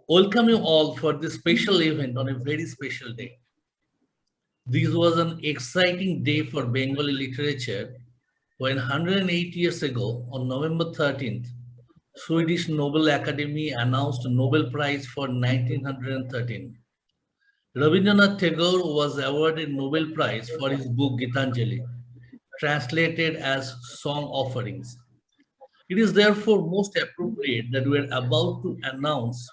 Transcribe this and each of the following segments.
Welcome you all for this special event on a very special day. This was an exciting day for Bengali literature when 108 years ago, on November 13th, Swedish Nobel Academy announced a Nobel Prize for 1913. Rabindranath Tagore was awarded Nobel Prize for his book Gitanjali, translated as Song Offerings. It is therefore most appropriate that we are about to announce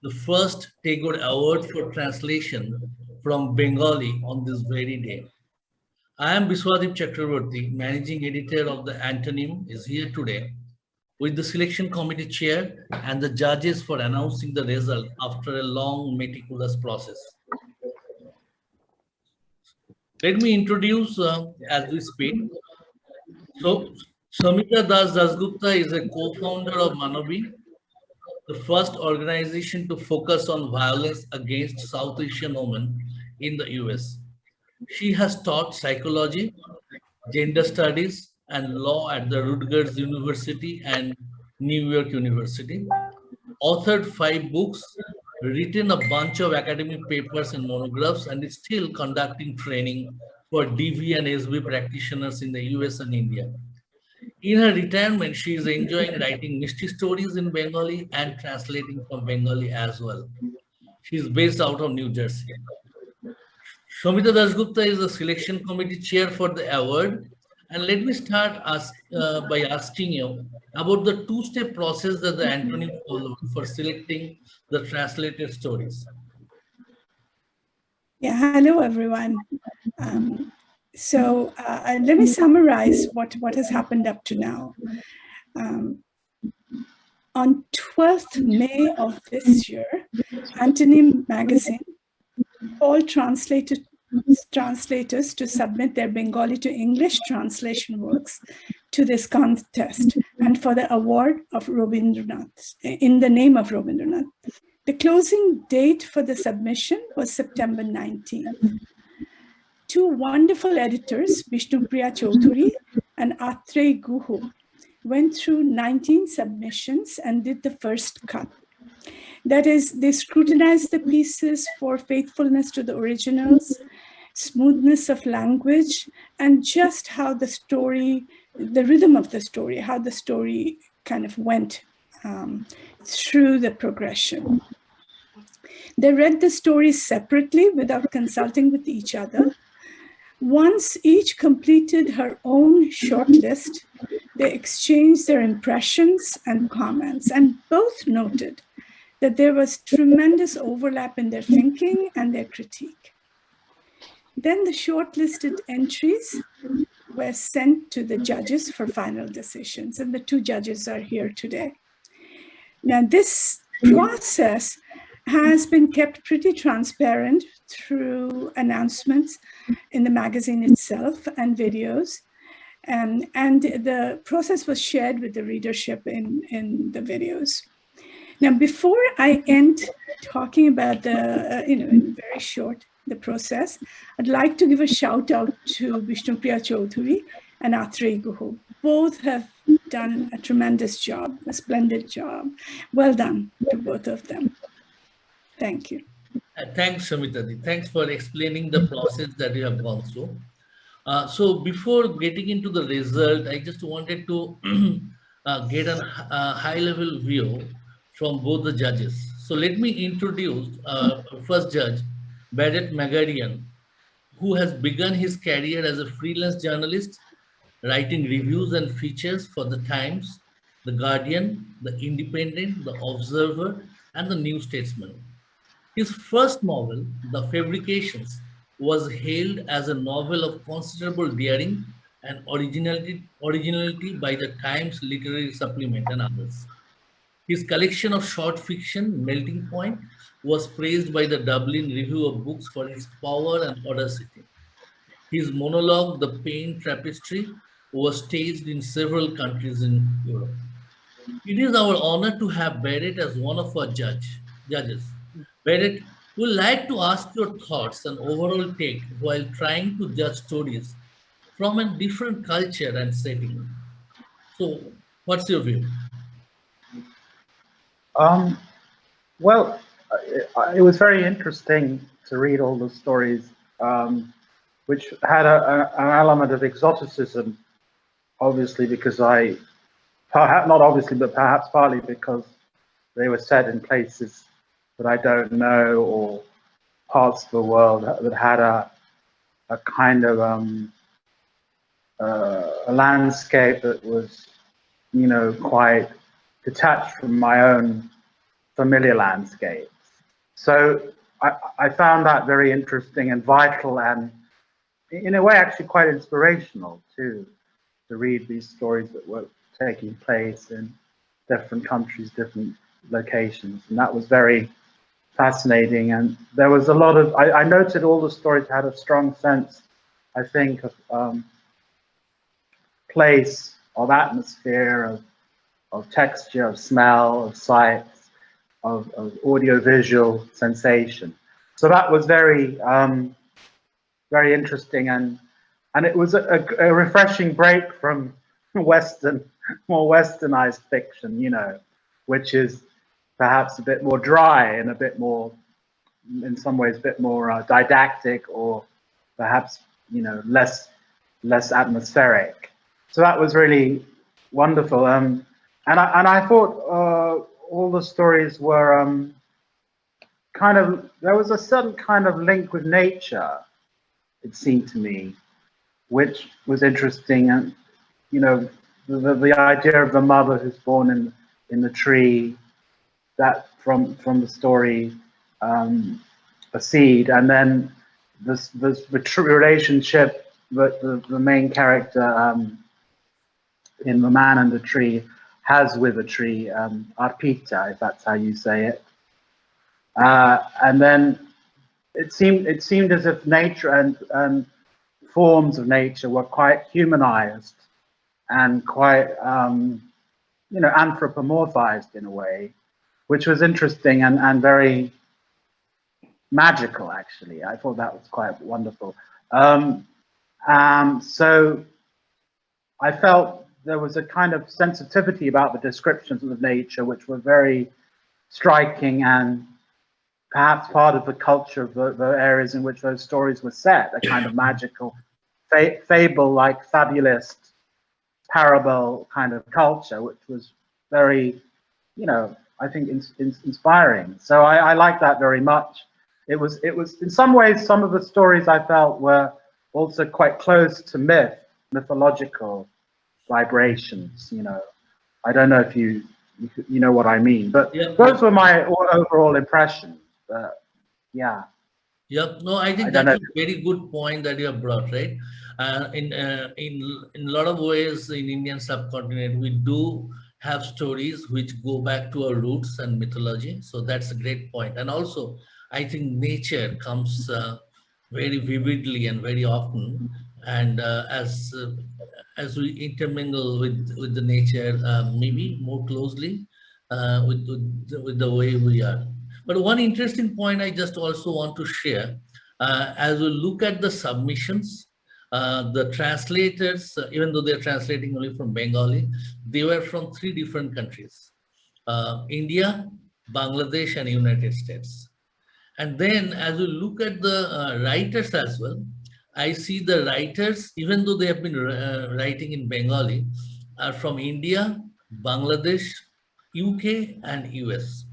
the first Tagore Award for translation from Bengali on this very day. I am Biswadip Chakraborty, Managing Editor of the Antonym, is here today with the selection committee chair and the judges for announcing the result after a long meticulous process. Let me introduce as we speak. So, Samita Das Dasgupta is a co-founder of Manavi, the first organization to focus on violence against South Asian women in the US. She has taught psychology, gender studies, and law at the Rutgers University and New York University, authored 5 books, written a bunch of academic papers and monographs, and is still conducting training for DV and SB practitioners in the US and India. In her retirement, she is enjoying writing mystery stories in Bengali and translating from Bengali as well. She is based out of New Jersey. Shomita Dasgupta is the selection committee chair for the award. And let me start by asking you about the two-step process that the Antonym followed for selecting the translated stories. Yeah, hello everyone. Let me summarize what has happened up to now. On 12th May of this year, Antonym magazine called translators to submit their Bengali to English translation works to this contest and for the award of Rabindranath, in the name of Rabindranath. The closing date for the submission was September 19th. 2 wonderful editors, Vishnupriya Chaudhuri and Atrey Guhu, went through 19 submissions and did the first cut. That is, they scrutinized the pieces for faithfulness to the originals, smoothness of language, and just how the story, the rhythm of the story, how the story kind of went through the progression. They read the stories separately without consulting with each other. Once each completed her own short list, they exchanged their impressions and comments, and both noted that there was tremendous overlap in their thinking and their critique. Then the shortlisted entries were sent to the judges for final decisions, and the 2 judges are here today. Now, this process has been kept pretty transparent through announcements in the magazine itself and videos. And the process was shared with the readership in the videos. Now, before I end talking about the, in very short, the process, I'd like to give a shout out to Vishnupriya Chaudhuri and Atrey Guhu. Both have done a tremendous job, a splendid job. Well done to both of them. Thank you. Thanks, Shamita. Thanks for explaining the process that you have gone through. So before getting into the result, I just wanted to get a high-level view from both the judges. So let me introduce first judge, Bharat Magarian, who has begun his career as a freelance journalist, writing reviews and features for The Times, The Guardian, The Independent, The Observer, and The New Statesman. His first novel, The Fabrications, was hailed as a novel of considerable daring and originality by the Times Literary Supplement and others. His collection of short fiction, Melting Point, was praised by the Dublin Review of Books for its power and audacity. His monologue, The Pain Tapestry, was staged in several countries in Europe. It is our honor to have Barrett as one of our judges. Barrett, we'd like to ask your thoughts and overall take while trying to judge stories from a different culture and setting. So, what's your view? Well, it was very interesting to read all the stories, which had an element of exoticism, obviously because perhaps not obviously, but perhaps partly because they were set in places that I don't know, or parts of the world that had a kind of a landscape that was, quite detached from my own familiar landscape. So I found that very interesting and vital, and in a way actually quite inspirational too, to read these stories that were taking place in different countries, different locations. And that was very fascinating. And there was a lot of, I noted all the stories had a strong sense, I think, of place, of atmosphere, of texture, of smell, of sight, of audio-visual sensation. So that was very, very interesting, and it was a refreshing break from more westernized fiction, which is perhaps a bit more dry and a bit more, in some ways, a bit more didactic, or perhaps less atmospheric. So that was really wonderful, and I thought all the stories were there was a certain kind of link with nature, it seemed to me, which was interesting. And the idea of the mother who's born in the tree, that from the story, a seed, and then the relationship that the main character in The Man and the Tree has with a tree, arpita, if that's how you say it. And then it seemed as if nature and forms of nature were quite humanized and quite anthropomorphized in a way, which was interesting and very magical, actually. I thought that was quite wonderful. So I felt there was a kind of sensitivity about the descriptions of nature, which were very striking, and perhaps part of the culture of the areas in which those stories were set, a kind of magical, fable-like, fabulous, parable kind of culture, which was very, I think inspiring. So I like that very much. It was in some ways, some of the stories I felt were also quite close to mythological vibrations. I don't know if you know what I mean, but those were my overall impressions. Yeah. Yep. No, I think that's a very good point that you have brought, right? In a lot of ways in Indian subcontinent, we do have stories which go back to our roots and mythology. So that's a great point. And also, I think nature comes very vividly and very often. And as we intermingle with the nature, maybe more closely with the way we are. But one interesting point I just also want to share, as we look at the submissions, the translators, even though they're translating only from Bengali, they were from 3 different countries, India, Bangladesh, and United States. And then as we look at the writers as well, I see the writers, even though they have been writing in Bengali, are from India, Bangladesh, UK, and US.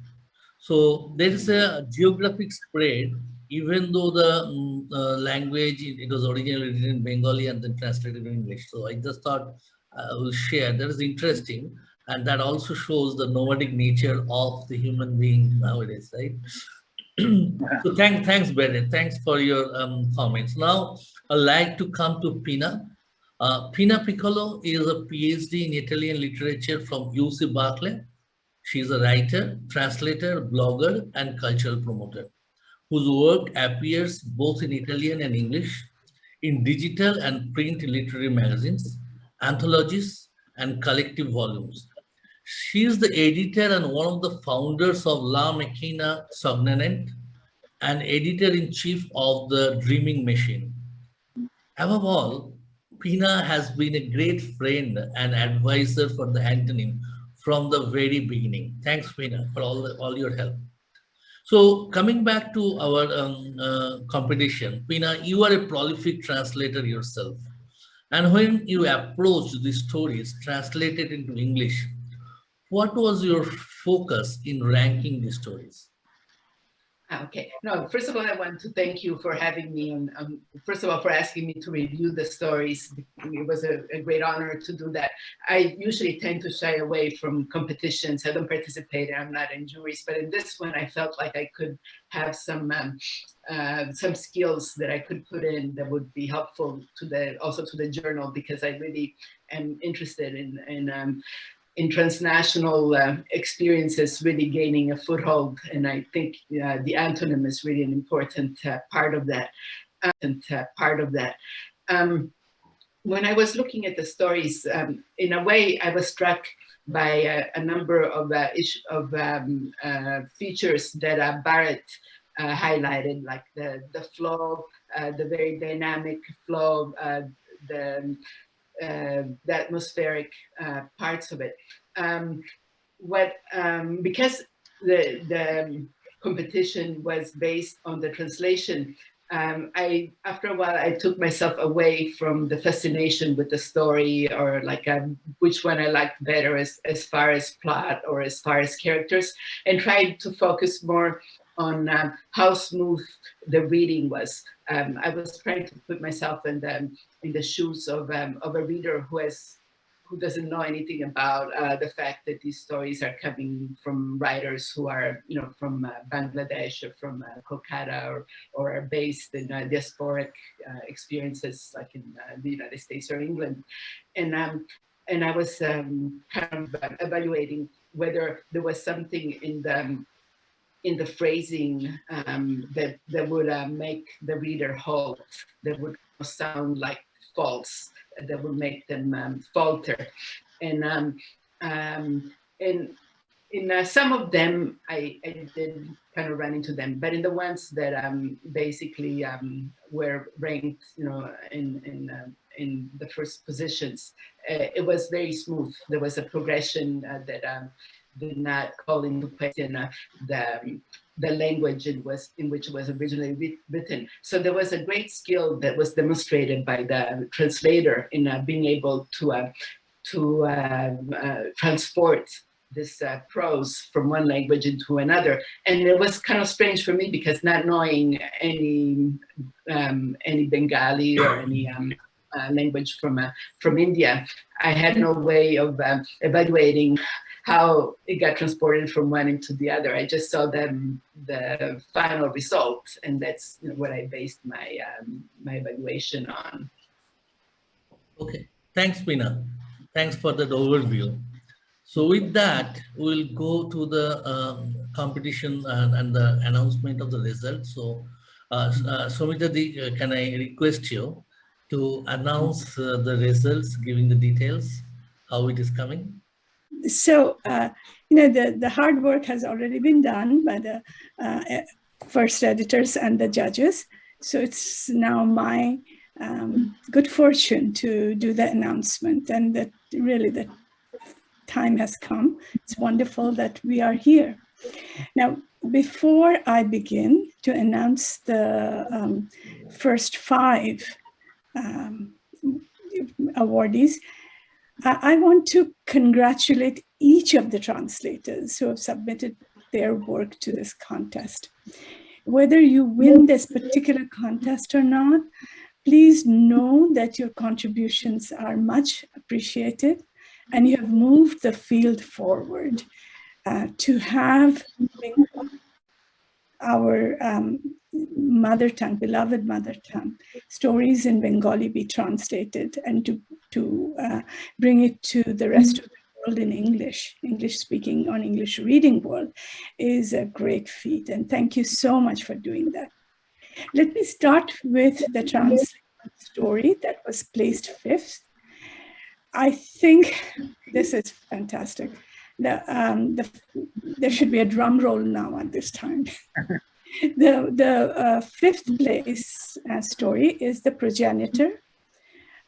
So there is a geographic spread, even though the language, it was originally written in Bengali and then translated in English. So I just thought I will share. That is interesting. And that also shows the nomadic nature of the human being nowadays, right? So thanks, Bennett. Thanks for your comments. Now, I'd like to come to Pina. Pina Piccolo is a PhD in Italian literature from UC Berkeley. She is a writer, translator, blogger, and cultural promoter, whose work appears both in Italian and English, in digital and print literary magazines, anthologies, and collective volumes. She is the editor and one of the founders of La Macchina Sognante, and editor-in-chief of The Dreaming Machine. Above all, Pina has been a great friend and advisor for the Antonym from the very beginning. Thanks, Pina, for all your help. So coming back to our competition, Pina, you are a prolific translator yourself. And when you approached the stories translated into English, what was your focus in ranking the stories? Okay. No, first of all, I want to thank you for having me and first of all, for asking me to review the stories. It was a great honor to do that. I usually tend to shy away from competitions. I don't participate. I'm not in juries, but in this one, I felt like I could have some skills that I could put in that would be helpful to also to the journal, because I really am interested in transnational experiences really gaining a foothold. And I think the Antonym is really an important part of that. When I was looking at the stories, in a way, I was struck by a number of features that Barrett highlighted, like the flow, the very dynamic flow, the atmospheric parts of it. Because the competition was based on the translation, after a while, I took myself away from the fascination with the story, or like which one I liked better as far as plot or as far as characters, and tried to focus more on how smooth the reading was. I was trying to put myself in the shoes of a reader who doesn't know anything about the fact that these stories are coming from writers who are, from Bangladesh or from Kolkata, or are based in diasporic experiences like in the United States or England. And I was kind of evaluating whether there was something in the phrasing that would make the reader halt, that would sound like false, that would make them falter. And in some of them, I did kind of run into them, but in the ones that basically were ranked, in the first positions, it was very smooth. There was a progression that did not call into question the language in which it was originally written. So there was a great skill that was demonstrated by the translator in being able to transport this prose from one language into another. And it was kind of strange for me, because not knowing any Bengali or any language from India, I had no way of evaluating how it got transported from one into the other. I just saw the final result, and that's what I based my my evaluation on. Okay, thanks, Pina. Thanks for that overview. So with that, we'll go to the competition and the announcement of the results. So, Somita, can I request you to announce the results, giving the details, how it is coming? So, the hard work has already been done by the first editors and the judges. So it's now my good fortune to do the announcement, and that really the time has come. It's wonderful that we are here. Now, before I begin to announce the first 5 awardees, I want to congratulate each of the translators who have submitted their work to this contest. Whether you win this particular contest or not, please know that your contributions are much appreciated, and you have moved the field forward to have our mother tongue, beloved mother tongue, stories in Bengali be translated, and to bring it to the rest of the world in English speaking, on English reading world, is a great feat. And thank you so much for doing that. Let me start with the translated story that was placed 5th. I think this is fantastic. There should be a drum roll now at this time. The 5th place story is The Progenitor,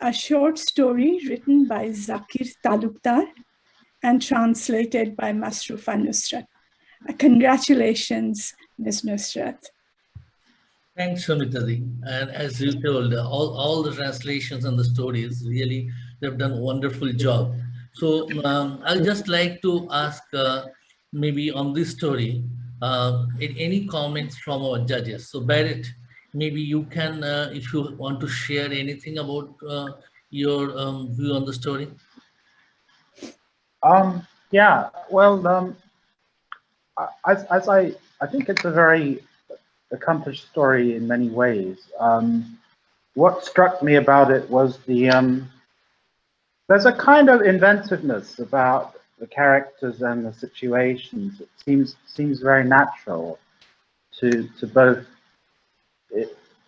a short story written by Zakir Talukdar and translated by Masrufa Nusrat. Congratulations Ms. Nusrat. Thanks, Shamitadi. And as you told, all the translations and the stories, really, they've done a wonderful job. So I'll just like to ask maybe on this story, any comments from our judges. So Barrett, maybe you can, if you want to share anything about your view on the story. Yeah, well, as I think it's a very accomplished story in many ways. What struck me about it was there's a kind of inventiveness about the characters and the situations. It seems very natural to both.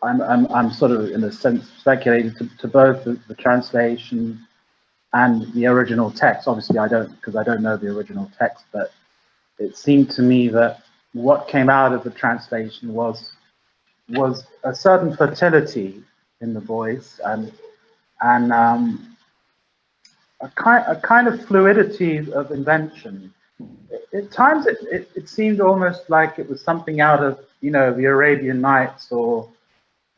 I'm sort of in a sense speculating to both the translation and the original text. Obviously, I don't know the original text, but it seemed to me that what came out of the translation was a certain fertility in the voice and a kind of fluidity of invention. At times, it seemed almost like it was something out of the Arabian Nights or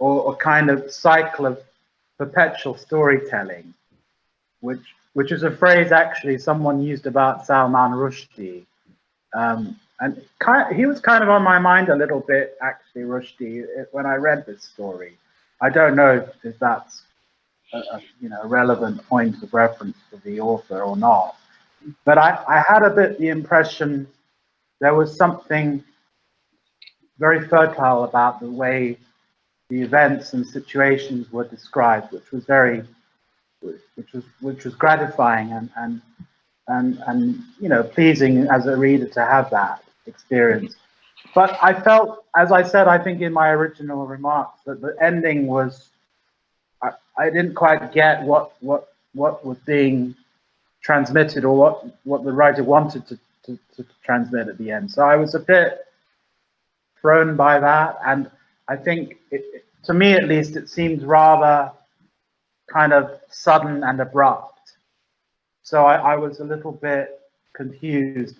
a kind of cycle of perpetual storytelling, which is a phrase actually someone used about Salman Rushdie. And he was kind of on my mind a little bit, actually, Rushdie, when I read this story. I don't know if that's a relevant point of reference for the author or not, but I had a bit the impression there was something very fertile about the way the events and situations were described, which was gratifying and pleasing as a reader to have that experience. But I felt, as I said, I think in my original remarks, that the ending was, I didn't quite get what was being transmitted or what the writer wanted to transmit at the end. So I was a bit thrown by that, and I think to me at least it seemed rather kind of sudden and abrupt. So I was a little bit confused.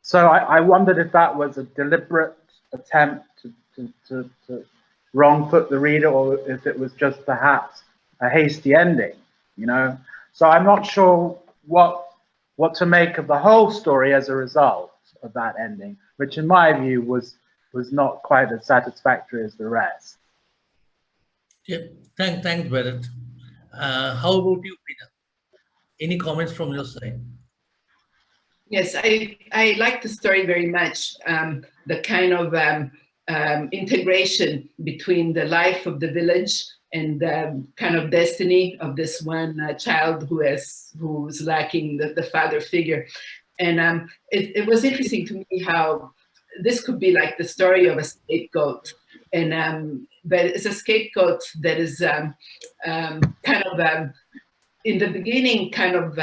So I wondered if that was a deliberate attempt to wrong foot the reader, or if it was just perhaps a hasty ending, So I'm not sure what to make of the whole story as a result of that ending, which in my view was not quite as satisfactory as the rest. Yeah, thanks, Barrett. How about you, Peter? Any comments from your side? Yes, I like the story very much. The kind of integration between the life of the village and the kind of destiny of this one child who's lacking the father figure. And it was interesting to me how this could be like the story of a scapegoat. And but it's a scapegoat that is kind of in the beginning kind of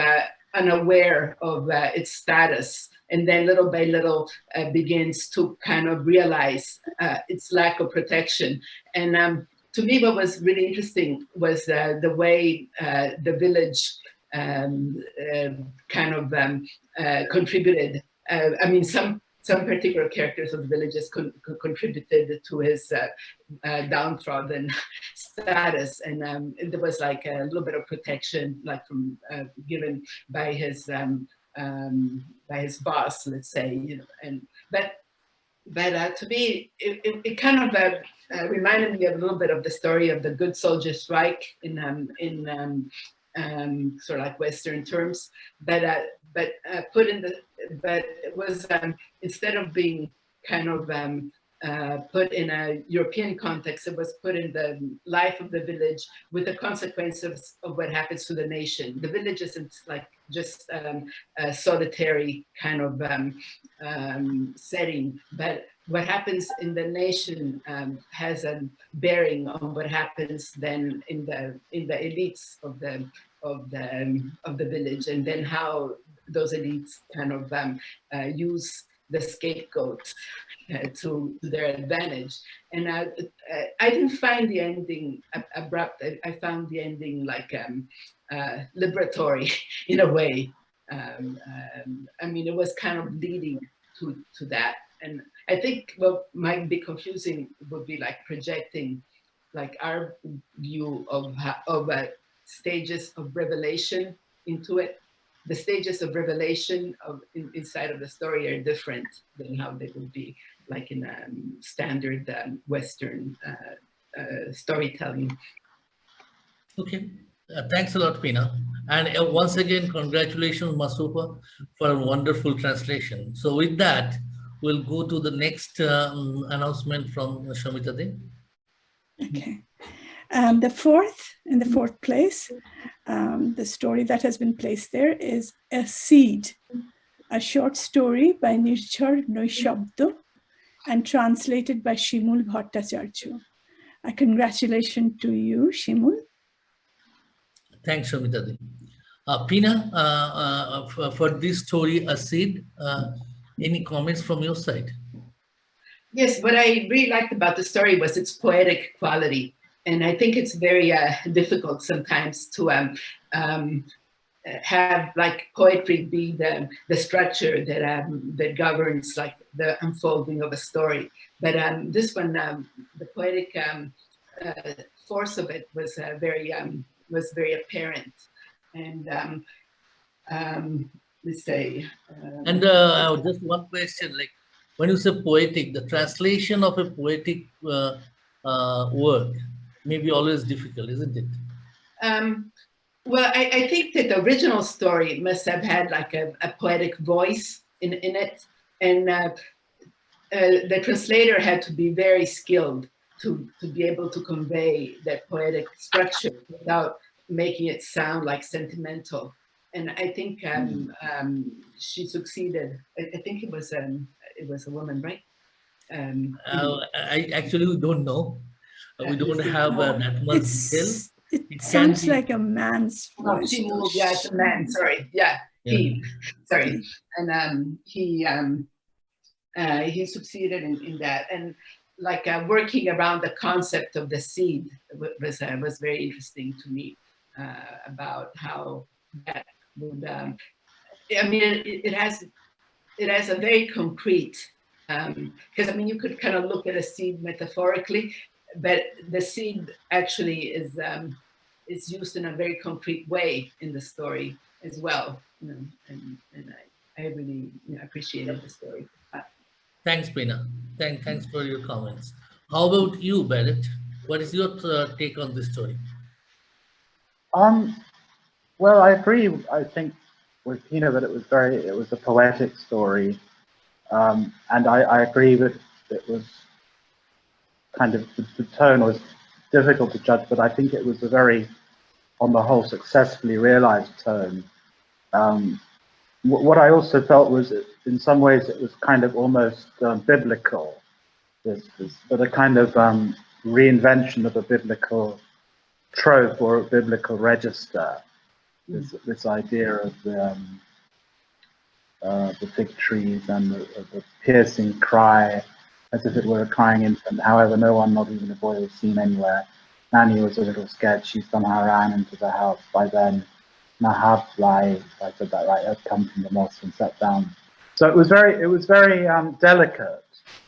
unaware of its status, and then little by little begins to kind of realize its lack of protection. And to me, what was really interesting was the way the village kind of contributed. I mean, some particular characters of the villages contributed to his downtrodden status, and there was like a little bit of protection, like from given by his boss, let's say, but to me, it kind of reminded me of a little bit of the story of the good soldier strike in sort of like Western terms, but it was instead of being kind of put in a European context, it was put in the life of the village with the consequences of what happens to the nation. The village isn't like just a solitary kind of setting, but what happens in the nation has a bearing on what happens then in the elites of the village, and then how those elites kind of use the scapegoat to their advantage. And I didn't find the ending abrupt. I found the ending like liberatory in a way. I mean, it was kind of leading to that. And I think what might be confusing would be like projecting like our view of stages of revelation into it. The stages of revelation inside of the story are different than how they would be like in standard Western storytelling. Okay. Thanks a lot, Pina. And once again, congratulations, Masrufa, for a wonderful translation. So with that, we'll go to the next announcement from Shomitadi. Okay. In the fourth place, the story that has been placed there is A Seed, a short story by Nirchar Noishabdo and translated by Shimul Bhattacharjeeli. Congratulations to you, Shimul. Thanks, Shomitadi. Pina, for this story, A Seed, any comments from your side? Yes, what I really liked about the story was its poetic quality. And I think it's very difficult sometimes to have like poetry be the structure that governs like the unfolding of a story. But this one, the poetic force of it was very apparent. And let's say. And just one question, like when you say poetic, the translation of a poetic work may be always difficult, isn't it? Well, I think that the original story must have had like a poetic voice in it. And the translator had to be very skilled to be able to convey that poetic structure without making it sound like sentimental. And I think she succeeded. I think it was a woman, right? I actually don't know. We don't have that much detail. It sounds like a man's voice. Shimul, yeah, it's a man. Sorry, yeah, he. Sorry, and he succeeded in that, and like working around the concept of the seed was very interesting to me about how that would. I mean, it has a very concrete. Because I mean, you could kind of look at a seed metaphorically, but the seed actually is used in a very concrete way in the story as well. You know, and I really appreciated the story. Thanks, Pina. Thanks for your comments. How about you, Barrett? What is your take on this story? Well, I agree. I think with Pina that it was a poetic story, and I agree that it was kind of the tone was difficult to judge, but I think it was a very, on the whole, successfully realized tone. What I also felt was, in some ways, it was kind of almost biblical, but a kind of reinvention of a biblical trope or a biblical register. This idea of the fig trees and the piercing cry, as if it were a crying infant. However, no one, not even a boy, was seen anywhere. Nanny was a little scared. She somehow ran into the house. By then, Nahab Lai, if I said that right, had come from the mosque and sat down. So it was very delicate,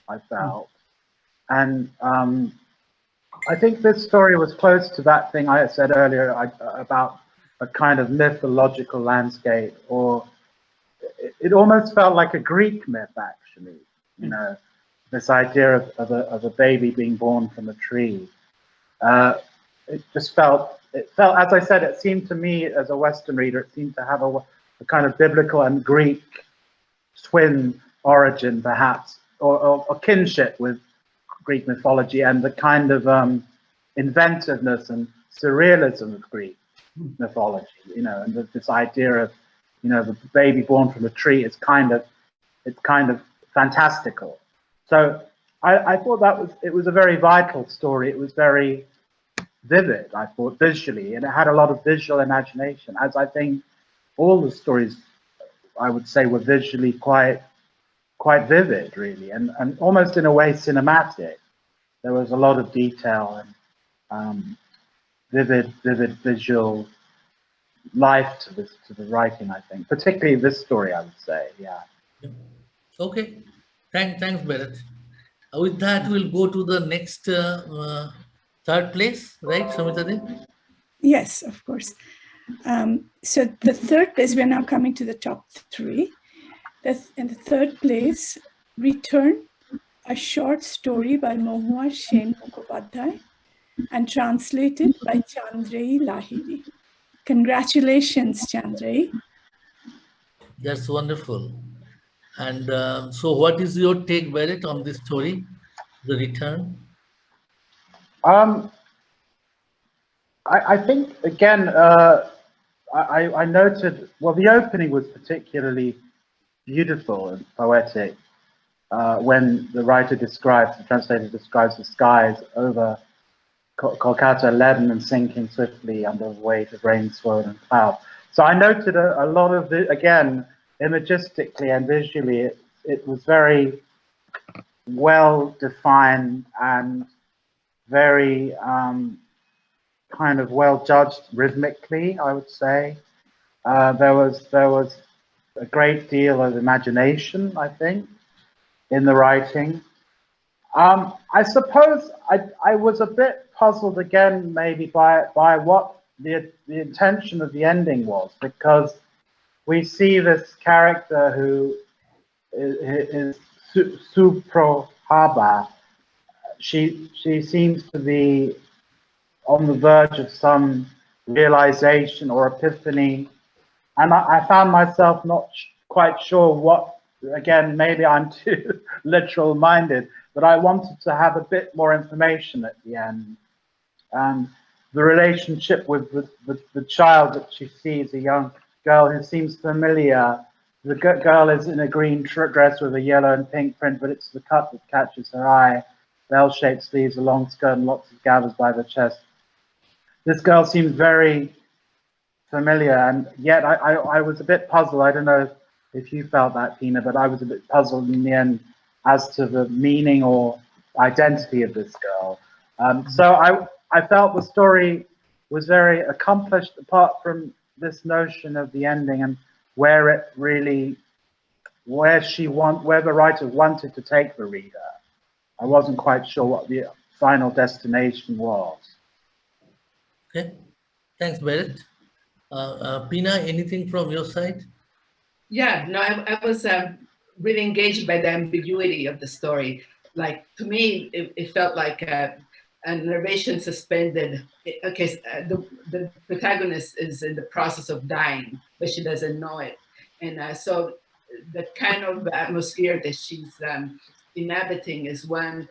I felt. And I think this story was close to that thing I said earlier about a kind of mythological landscape, or it almost felt like a Greek myth, actually. You know, this idea of a baby being born from a tree. It felt, as I said, it seemed to me as a Western reader, it seemed to have a kind of biblical and Greek twin origin, perhaps, or kinship with Greek mythology, and the kind of inventiveness and surrealism of Greek mythology, you know, and this idea of, you know, the baby born from a tree is kind of fantastical. So I thought it was a very vital story. It was very vivid, I thought, visually, and it had a lot of visual imagination, as I think all the stories, I would say, were visually quite vivid, really, and almost in a way cinematic. There was a lot of detail and vivid visual life to the writing, I think, particularly this story, I would say, yeah. Okay, Thanks, Bharat. With that, we'll go to the next third place, right, Samitadi? Yes, of course. So the third place, we're now coming to the top three. In the third place, Return, a short story by Mohua Shen Mukhopadhyay and translated by Chandreyee Lahiri. Congratulations, Chandreyee. That's wonderful. And so, what is your take, Bharat, on this story, The Return? I think again, I noted, well, the opening was particularly beautiful and poetic when the translator describes the skies over Kolkata leaden and sinking swiftly under the weight of rain-swollen cloud. So I noted a lot of the, again, imagistically and visually, it was very well defined and very kind of well judged rhythmically, I would say. There was a great deal of imagination, I think, in the writing. I suppose I was a bit puzzled again, maybe by what the intention of the ending was, because we see this character who is Suprohaba. She seems to be on the verge of some realization or epiphany, and I found myself not quite sure what. Again, maybe I'm too literal minded, but I wanted to have a bit more information at the end. And the relationship with the child that she sees, a young girl who seems familiar. The girl is in a green dress with a yellow and pink print, but it's the cut that catches her eye. Bell-shaped sleeves, a long skirt, and lots of gathers by the chest. This girl seems very familiar, and yet I was a bit puzzled. I don't know if you felt that, Tina, but I was a bit puzzled in the end as to the meaning or identity of this girl. So I felt the story was very accomplished, apart from this notion of the ending and where it really, where the writer wanted to take the reader. I wasn't quite sure what the final destination was. Okay, thanks, Bharat. Pina, anything from your side? Yeah, no, I was really engaged by the ambiguity of the story. Like, to me, it felt like a narration suspended. Okay, the protagonist is in the process of dying, but she doesn't know it. And so the kind of atmosphere that she's inhabiting is one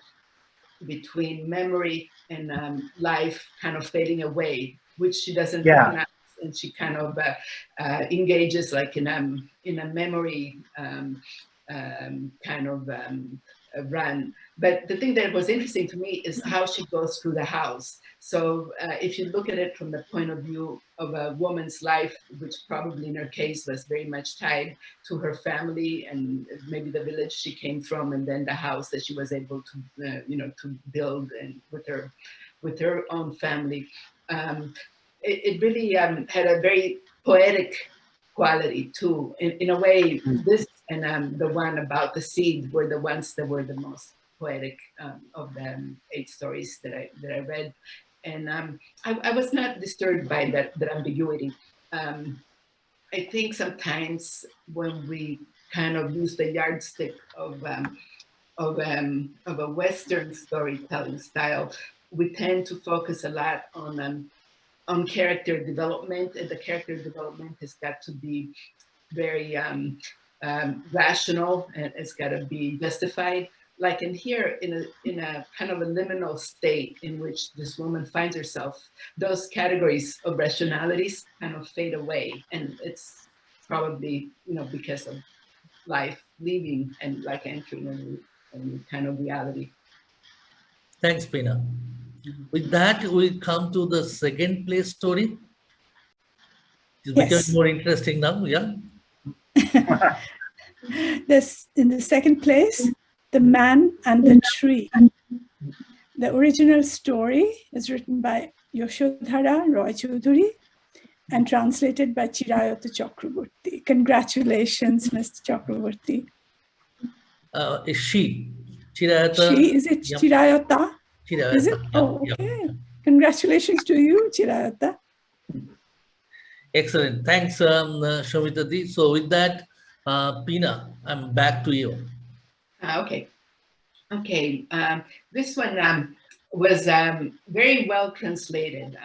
between memory and life kind of fading away, which she doesn't recognize. And she kind of engages like in a memory kind of run. But the thing that was interesting to me is how she goes through the house. So if you look at it from the point of view of a woman's life, which probably in her case was very much tied to her family and maybe the village she came from, and then the house that she was able to, to build and with her own family. It really had a very poetic quality too. In a way, this and the one about the seed were the ones that were the most poetic of the 8 stories that I read. And I was not disturbed by that ambiguity. I think sometimes when we kind of use the yardstick of a Western storytelling style, we tend to focus a lot on character development, and the character development has got to be very rational, and it's got to be justified. Like in here, in a kind of a liminal state in which this woman finds herself, those categories of rationalities kind of fade away, and it's probably because of life leaving and like entering a new kind of reality. Thanks, Pina. With that, we come to the second place story. It's becoming more interesting now, yeah? In the second place, The Man and the Tree. The original story is written by Yashodhara Roy Choudhury and translated by Chirayata Chakraborty. Congratulations, Mr. Chakraborty. is she. Chirayata. She, is it Yep. Chirayata? Is Chirayata. it? Yep. Oh, Yep. okay. Congratulations to you, Chirayata. Excellent. Thanks, Shomita Di. So with that, Pina, I'm back to you. Okay. Okay. This one was very well translated.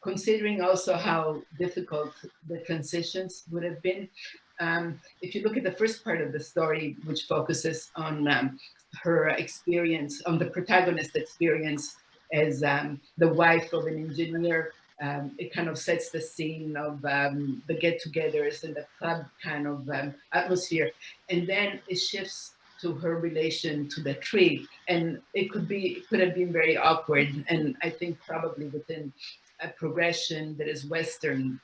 Considering also how difficult the transitions would have been. If you look at the first part of the story, which focuses on her experience, on the protagonist's experience as the wife of an engineer, it kind of sets the scene of the get-togethers and the club kind of atmosphere. And then it shifts to her relation to the tree, and it could have been very awkward, and I think probably within a progression that is Western,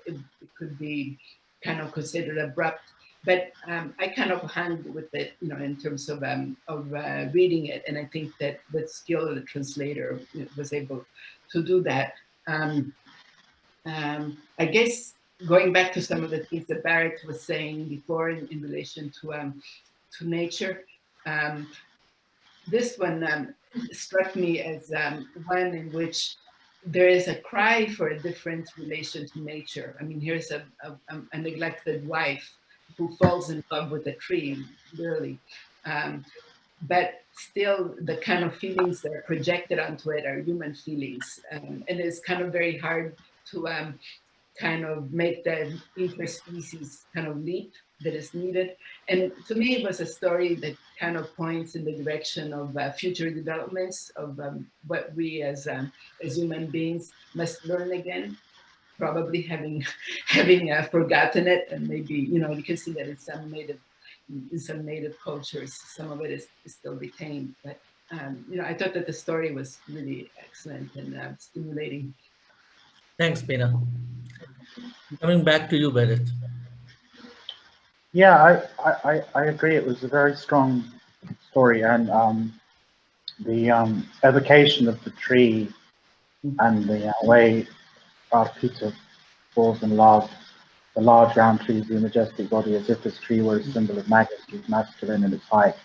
it could be kind of considered abrupt. But I kind of hung with it, you know, in terms of reading it, and I think that the skill of the translator was able to do that. I guess going back to some of the things that Barrett was saying before in relation to nature. This one struck me as one in which there is a cry for a different relation to nature. I mean, here's a neglected wife who falls in love with a tree, literally. But still, the kind of feelings that are projected onto it are human feelings. And it's kind of very hard to kind of make the interspecies kind of leap that is needed. And to me, it was a story that kind of points in the direction of future developments of what we as human beings must learn again, probably having forgotten it. And maybe, you know, you can see that in some native cultures, some of it is still retained. But, you know, I thought that the story was really excellent and stimulating. Thanks, Pina. Coming back to you, Barrett. Yeah, I agree. It was a very strong story, and the evocation of the tree and the way Peter falls in love, the large round trees, the majestic body, as if this tree were a symbol of majesty, masculine in its height,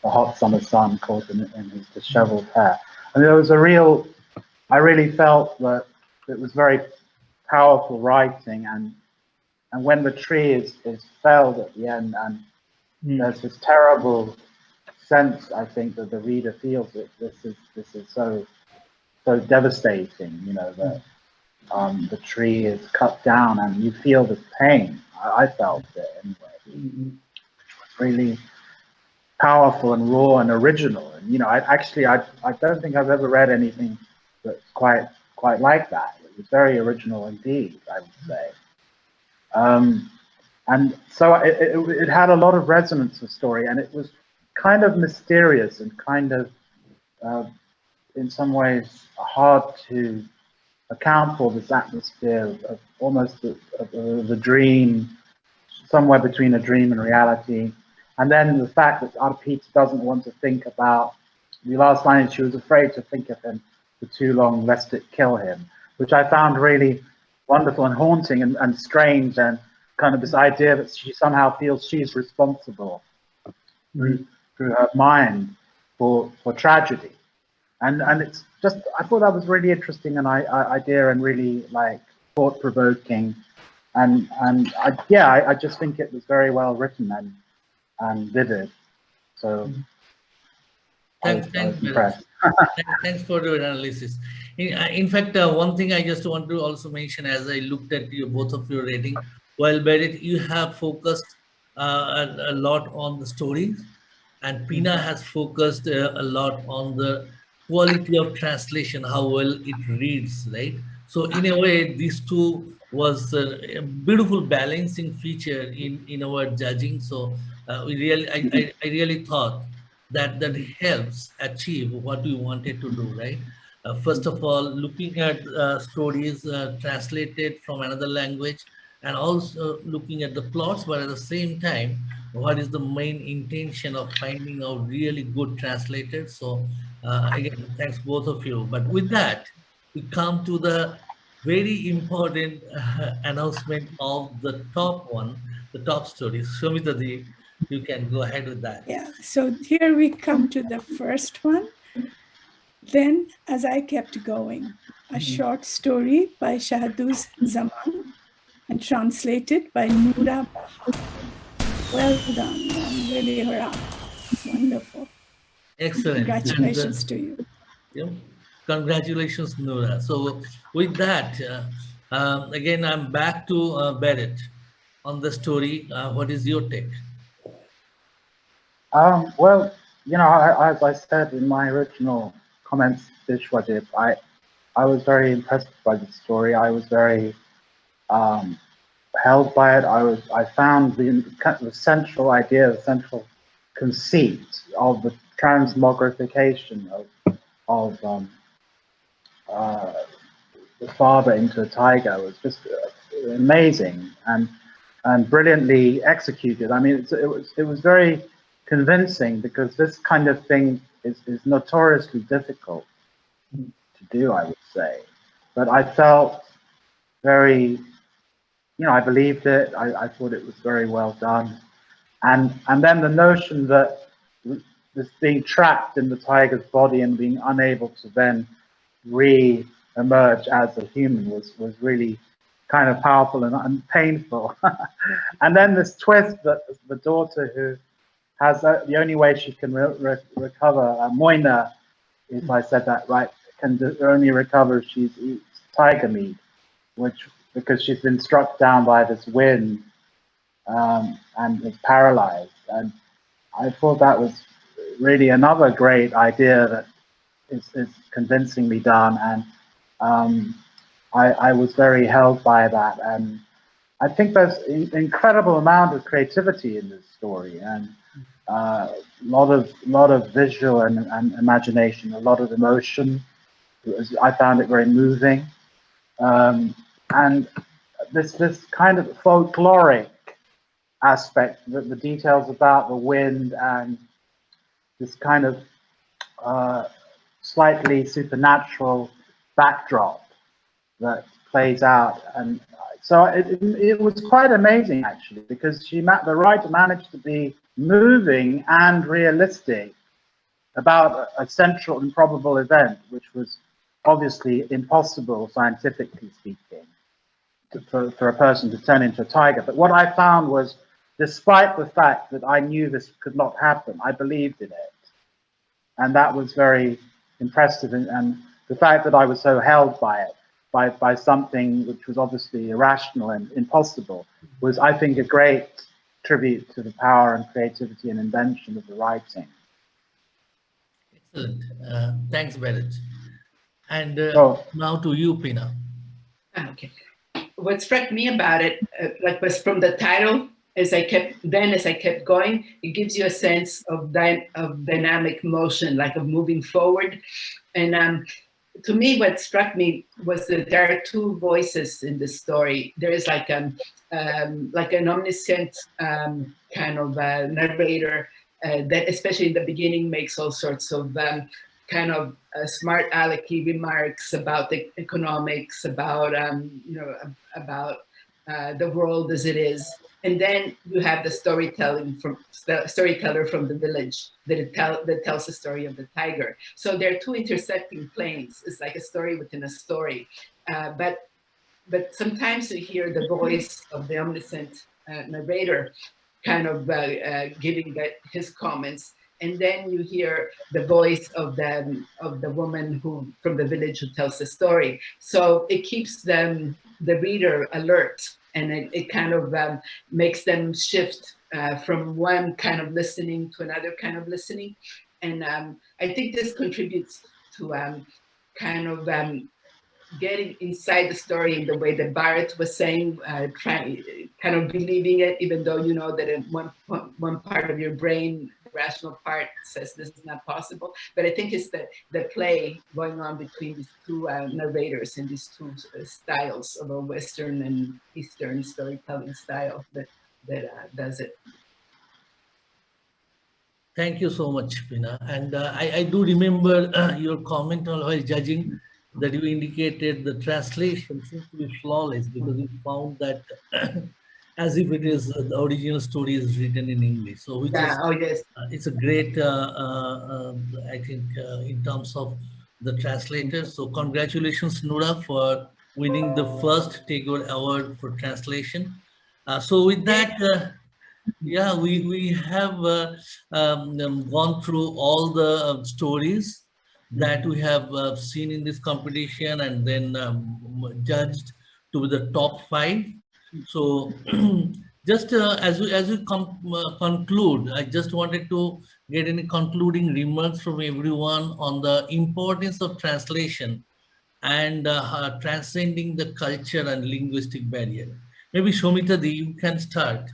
the hot summer sun caught in his disheveled hair. And there was I really felt that it was very powerful writing, and when the tree is felled at the end, and there's this terrible sense, I think, that the reader feels that this is so devastating, you know, that the tree is cut down, and you feel this pain. I felt it anyway, which was really powerful and raw and original. And you know, I don't think I've ever read anything that's quite like that. It was very original indeed, I would say. And so it had a lot of resonance, the story, and it was kind of mysterious and kind of, in some ways, hard to account for, this atmosphere of almost the dream, somewhere between a dream and reality. And then the fact that Arpita doesn't want to think about, the last line, she was afraid to think of him for too long lest it kill him, which I found really wonderful and haunting and strange, and kind of this idea that she somehow feels she's responsible through her mind for tragedy. And it's just, I thought that was really interesting an idea, and really like thought-provoking, and I just think it was very well written and vivid. So Thanks, I was impressed. Thanks for your analysis. In fact, one thing I just want to also mention, as I looked at both of your rating, while Barrett, you have focused a lot on the stories, and Pina has focused a lot on the quality of translation, how well it reads, right? So in a way, these two was a beautiful balancing feature in our judging. So I really thought that helps achieve what we wanted to do, right? First of all, looking at stories translated from another language, and also looking at the plots, but at the same time, what is the main intention of finding out really good translators. So again, thanks both of you. But with that, we come to the very important announcement of the top one, the top stories. Shomita Ji, you can go ahead with that. Yeah, so here we come to the first one. Then, as I kept going, a short story by Shahaduz Zaman and translated by Noora Baha. Well done, and really hurrah. Wonderful. Excellent. Congratulations to you. Yeah. Congratulations, Noora. So with that, again, I'm back to Barrett on the story. What is your take? Well, as I said in my original comments, Vishwadip, I was very impressed by the story. I was very held by it. I found the central idea, the central conceit of the transmogrification of the father into a tiger was just amazing and brilliantly executed. I mean, it was very convincing because this kind of thing is notoriously difficult to do, I would say. But I felt very, I believed it. I thought it was very well done. And then the notion that this being trapped in the tiger's body and being unable to then re-emerge as a human was really kind of powerful and painful. And then this twist that the daughter who has the only way she can recover, Moina, if I said that right, can only recover if she eats tiger meat, because she's been struck down by this wind and is paralyzed. And I thought that was really another great idea that is convincingly done, and I was very held by that. And I think there's an incredible amount of creativity in this story, and a lot of visual and imagination, a lot of emotion. I found it very moving, and this kind of folkloric aspect, the details about the wind and this kind of slightly supernatural backdrop that plays out. And so it was quite amazing, actually, because the writer managed to be moving and realistic about a central improbable event, which was obviously impossible, scientifically speaking, for a person to turn into a tiger. But what I found was, despite the fact that I knew this could not happen, I believed in it. And that was very impressive. And the fact that I was so held by it, by something which was obviously irrational and impossible, was, I think, a great tribute to the power and creativity and invention of the writing. Excellent. Thanks, Barrett. And now to you, Pina. Okay. What struck me about it, was from the title, as I kept going, it gives you a sense of dynamic motion, like of moving forward. And to me, what struck me was that there are two voices in the story. There is like an omniscient kind of narrator that, especially in the beginning, makes all sorts of kind of smart alecky remarks about the economics, about the world as it is. And then you have the storyteller from the village that tells the story of the tiger. So there are two intersecting planes. It's like a story within a story. But sometimes you hear the voice of the omniscient narrator kind of giving his comments. And then you hear the voice of the woman from the village who tells the story. So it keeps the reader alert, and it kind of makes them shift from one kind of listening to another kind of listening. And I think this contributes to kind of getting inside the story in the way that Barrett was saying, kind of believing it, even though you know that in one part of your brain, the rational part, says this is not possible. But I think it's the play going on between these two narrators and these two styles of a Western and Eastern storytelling style that does it. Thank you so much, Pina. And I do remember your comment while judging that you indicated the translation seems to be flawless, because you found that as if it is the original story is written in English. So which is Yeah, oh yes. it's a great, I think, in terms of the translators. So congratulations, Noora, for winning the first Tagore Award for translation. So with that, yeah, we have gone through all the stories that we have seen in this competition and then judged to be the top five. So just as we conclude, I just wanted to get any concluding remarks from everyone on the importance of translation and transcending the culture and linguistic barrier. Maybe Shomita, you can start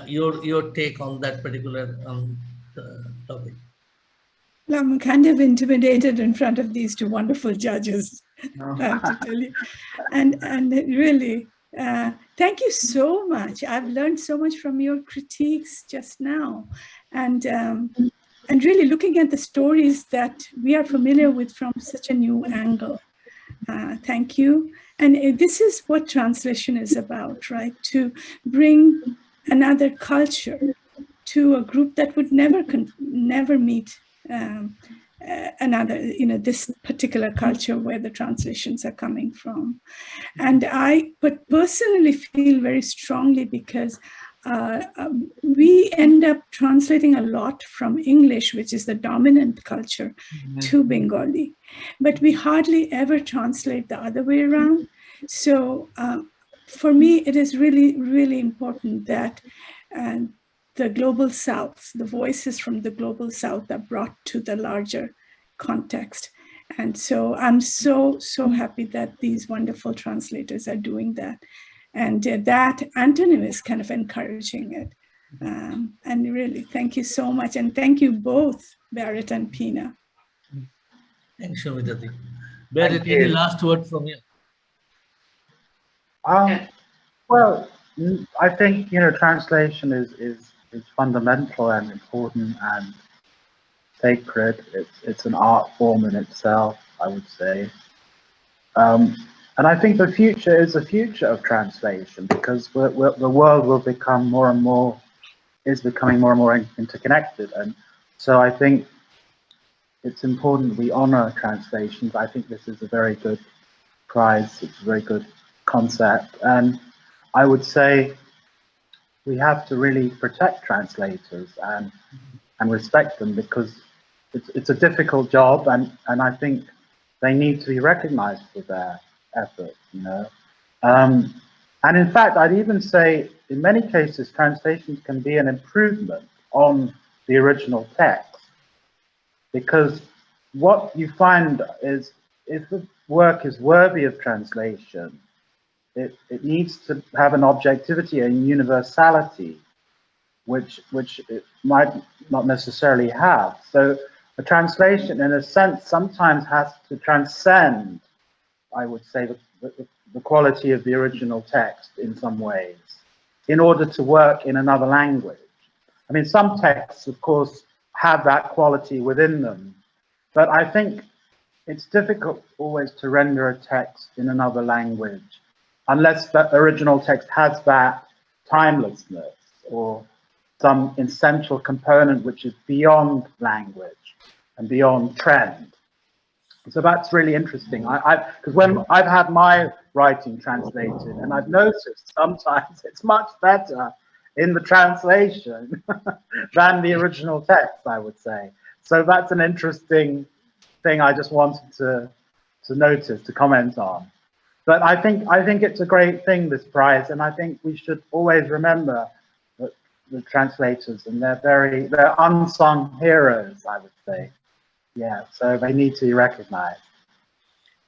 your take on that particular topic. I'm kind of intimidated in front of these two wonderful judges, No. I have to tell you. And really, thank you so much. I've learned so much from your critiques just now. And really looking at the stories that we are familiar with from such a new angle. Thank you. And this is what translation is about, right? To bring another culture to a group that would never meet another, this particular culture where the translations are coming from. And I personally feel very strongly because we end up translating a lot from English, which is the dominant culture, to Bengali, but we hardly ever translate the other way around. So for me, it is really, really important that the global South, the voices from the global South are brought to the larger context. And so I'm so happy that these wonderful translators are doing that. And that Antonym is kind of encouraging it. And really, thank you so much. And thank you both, Barrett and Pina. Thanks, Shomita. Barrett, any last word from you? Well, I think translation is fundamental and important and sacred. It's an art form in itself, I would say. And I think the future is the future of translation because the world will become more and more interconnected. And so I think it's important we honor translations. I think this is a very good prize. It's a very good concept. And I would say we have to really protect translators and respect them because it's a difficult job and I think they need to be recognized for their effort, And in fact, I'd even say in many cases, translations can be an improvement on the original text because what you find is if the work is worthy of translation, it needs to have an objectivity and universality, which it might not necessarily have. So a translation, in a sense, sometimes has to transcend, I would say, the quality of the original text in some ways, in order to work in another language. I mean, some texts, of course, have that quality within them, but I think it's difficult always to render a text in another language unless the original text has that timelessness or some essential component which is beyond language and beyond trend. So that's really interesting. Because when I've had my writing translated, and I've noticed sometimes it's much better in the translation than the original text, I would say. So that's an interesting thing I just wanted to notice, to comment on. But I think it's a great thing, this prize, and I think we should always remember that the translators, and they're unsung heroes, I would say. Yeah, so they need to be recognized.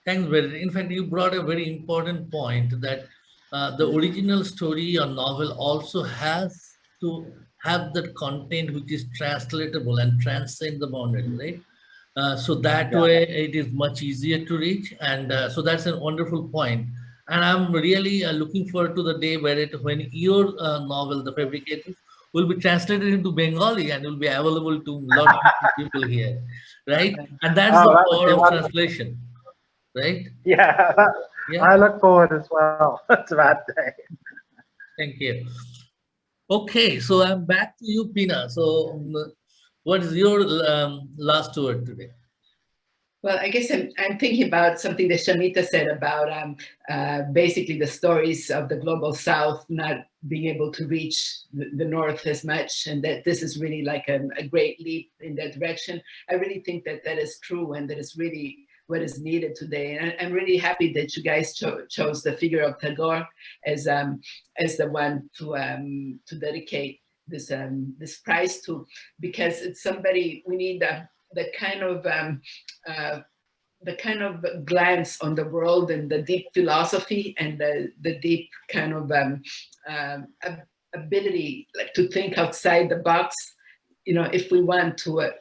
Thanks, Barrett. In fact, you brought a very important point that the original story or novel also has to have that content which is translatable and transcend the boundary, right? So that way it is much easier to reach. And so that's a wonderful point. And I'm really looking forward to the day when your novel, The Fabricators, will be translated into Bengali and will be available to a lot of people here, right? And that's the power of translation, right? Yeah, Yeah. I look forward as well to that day. Thank you. Okay, so I'm back to you, Pina. So, what is your last word today? Well, I guess I'm thinking about something that Shamita said about basically the stories of the global South not being able to reach the North as much, and that this is really like a great leap in that direction. I really think that that is true, and that is really what is needed today. And I'm really happy that you guys chose the figure of Tagore as the one to dedicate this prize to, because it's somebody we need the kind of glance on the world and the deep philosophy and the deep kind of ability, like, to think outside the box, you know, if we want to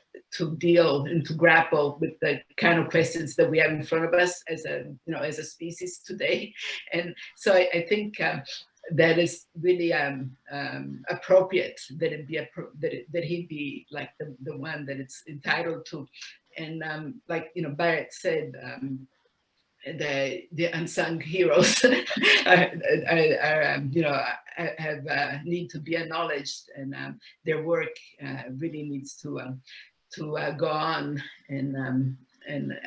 deal and to grapple with the kind of questions that we have in front of us as a species today. And so I think that is really appropriate that it be that he be like the one that it's entitled to. And like Barrett said, the unsung heroes have need to be acknowledged, and their work really needs to go on. And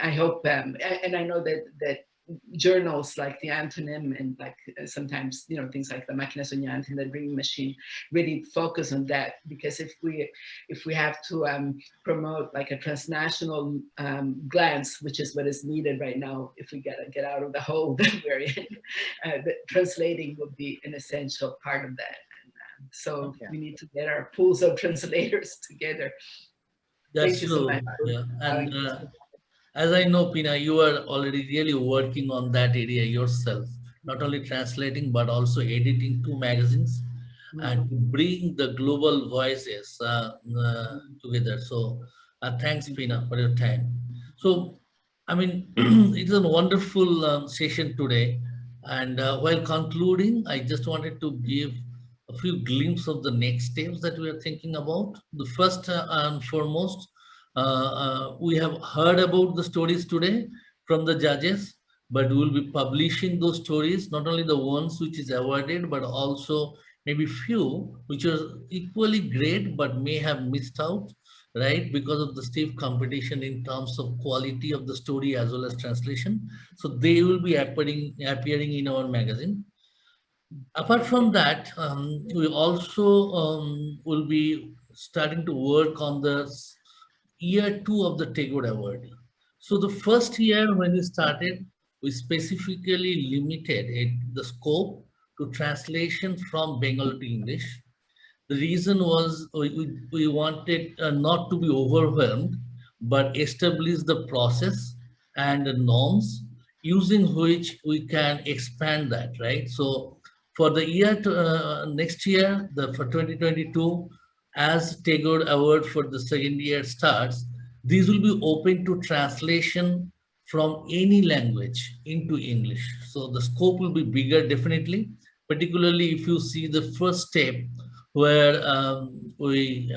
I hope and I know that journals like the Antonym and like sometimes things like the Máquina Soñante and the Dream Machine really focus on that, because if we have to promote like a transnational glance, which is what is needed right now, if we gotta get out of the hole that we're in, translating would be an essential part of that. And, so we need to get our pools of translators together. That's Thank you true. so much. Yeah. And as I know, Pina, you are already really working on that area yourself, not only translating, but also editing 2 magazines and to bring the global voices together. So thanks, Pina, for your time. So, I mean, it's a wonderful session today. And while concluding, I just wanted to give a few glimpses of the next steps that we are thinking about. The first and foremost, we have heard about the stories today from the judges, but we will be publishing those stories, not only the ones which is awarded, but also maybe few which are equally great but may have missed out, right, because of the stiff competition in terms of quality of the story as well as translation. So they will be appearing in our magazine. Apart from that, we also will be starting to work on the year 2 of the Tagore Award. So the first year when we started, we specifically limited the scope to translation from Bengali to English. The reason was we wanted not to be overwhelmed, but establish the process and the norms using which we can expand that, right? So for the year next year, for 2022, as Tagore Award for the second year starts, these will be open to translation from any language into English. So the scope will be bigger, definitely, particularly if you see the first step where we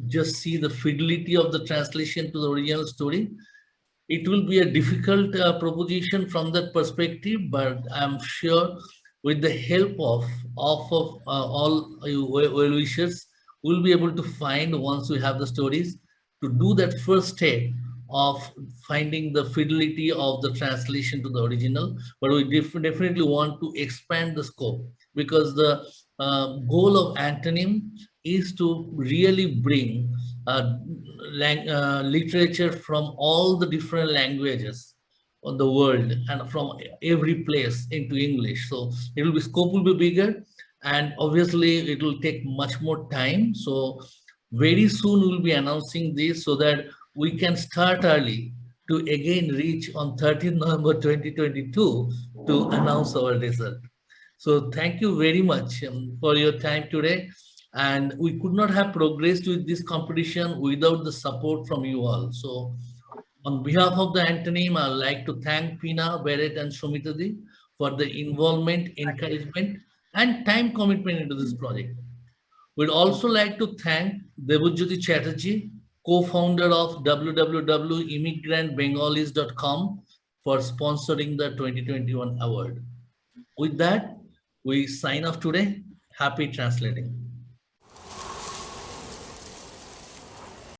just see the fidelity of the translation to the original story. It will be a difficult proposition from that perspective, but I'm sure with the help of all you well-wishers, we'll be able to find, once we have the stories, to do that first step of finding the fidelity of the translation to the original. But we definitely want to expand the scope, because the goal of Antonym is to really bring literature from all the different languages on the world and from every place into English. So it will be, scope will be bigger, and obviously it will take much more time. So very soon we'll be announcing this so that we can start early to again reach on 13th November 2022 to announce our result. So thank you very much for your time today. And we could not have progressed with this competition without the support from you all. So on behalf of the Antonym, I would like to thank Pina, Barrett, and Shomitadi for the involvement, encouragement, and time commitment into this project. We'd also like to thank Debojyoti Chatterjee, co-founder of www.immigrantbengalis.com, for sponsoring the 2021 award. With that, we sign off today. Happy translating.